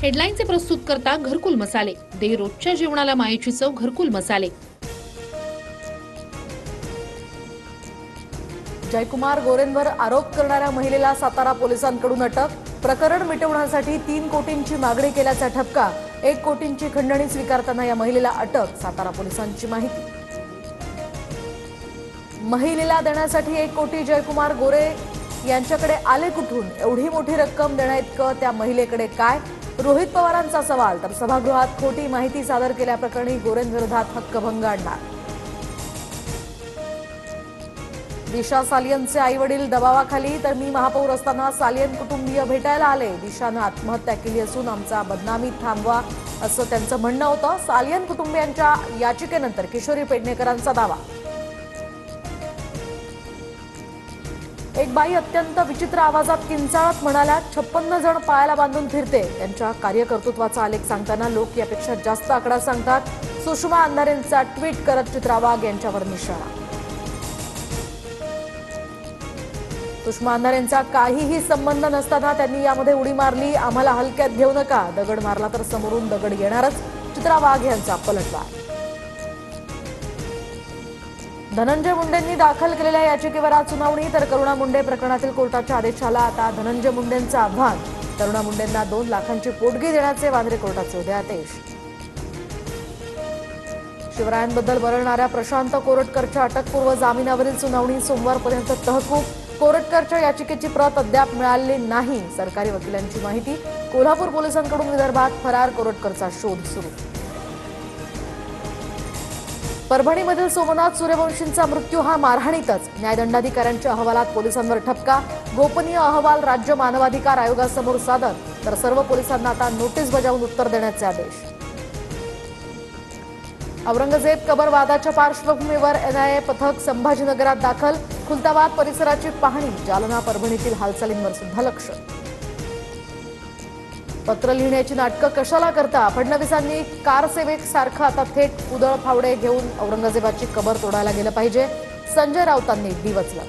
हेडलाईनचे प्रस्तुत करता घरकुल मसाले, दे रोजच्या जेवणाला मायेची चव घरकुल मसाले। जयकुमार गोरेंवर आरोप करणाऱ्या महिलेला सातारा पोलिसांकडून अटक। प्रकरण मिटवण्यासाठी 3 कोटींची मागणी केल्याचा ठपका। 1 कोटींची खंडणी स्वीकारताना या महिलेला अटक। सातारा पोलिसांची माहिती। महिलेला देण्यासाठी 1 कोटी जयकुमार गोरे यांच्याकडे आले कुठून? एवढी मोठी रक्कम देण्याइतकं त्या महिलेकडे काय? रोहित पवारांचा सवाल। तर सभागृहात खोटी माहिती सादर केल्याप्रकरणी गोरेंविरोधात हक्कभंग आणणार। दिशा सालियनचे आईवडील दबावाखाली, तर मी महापौर असताना सालियन कुटुंबीय भेटायला आले। दिशानं आत्महत्या केली असून आमचा बदनामी थांबवा असं त्यांचं म्हणणं होतं। सालियन कुटुंबियांच्या याचिकेनंतर किशोरी पेडणेकरांचा दावा। एक बाई अत्यंत विचित्र आवाजात किंचाळत म्हणाल्या, 56 जण पायाला बांधून फिरते। त्यांच्या कार्यकर्तृत्वाचा आलेख सांगताना लोक यापेक्षा जास्त आकडा सांगतात। सुषमा अंधारेंचा ट्विट करत चित्रा वाघ यांच्यावर निशाणा। सुषमा अंधारेंचा काहीही संबंध नसताना त्यांनी यामध्ये उडी मारली। आम्हाला हलक्यात घेऊ नका, दगड मारला तर समोरून दगड येणारच, चित्रा वाघ यांचा पलटवार। धनंजय मुंडेंनी दाखल केलेल्या याचिकेवर आज सुनावणी। तर करुणा मुंडे प्रकरणातील कोर्टाच्या आदेशाला आता धनंजय मुंडेंचं आव्हान। करुणा मुंडेंना 2 लाखांची पोटगी देण्याचे वांद्रे कोर्टाचे उद्या आदेश। शिवरायांबद्दल बरळणाऱ्या प्रशांत कोरटकरच्या अटकपूर्व जामिनावरील सुनावणी सोमवारपर्यंत तहकूब। कोरटकरच्या याचिकेची प्रत अद्याप मिळालेली नाही, सरकारी वकिलांची माहिती। कोल्हापूर पोलिसांकडून विदर्भात फरार कोरटकरचा शोध सुरू। परभणीमधील सोमनाथ सूर्यवंशींचा मृत्यू हा मारहाणीतच, न्यायदंडाधिकाऱ्यांच्या अहवालात पोलिसांवर ठपका। गोपनीय अहवाल राज्य मानवाधिकार आयोगासमोर सादर। तर सर्व पोलिसांना आता नोटीस बजावून उत्तर देण्याचे आदेश। औरंगजेब कबर वादाच्या पार्श्वभूमीवर एनआयए पथक संभाजीनगरात दाखल। खुलताबाद परिसराची पाहणी। जालना परभणीतील हालचालींवर सुद्धा लक्ष। पत्र लिहिण्याची नाटकं कशाला करता? फडणवीसांनी कारसेवक सारखं आता थेट कुदळ फावडे घेऊन औरंगजेबाची कबर तोडायला गेलं पाहिजे, संजय राऊतांनी डिवचलं।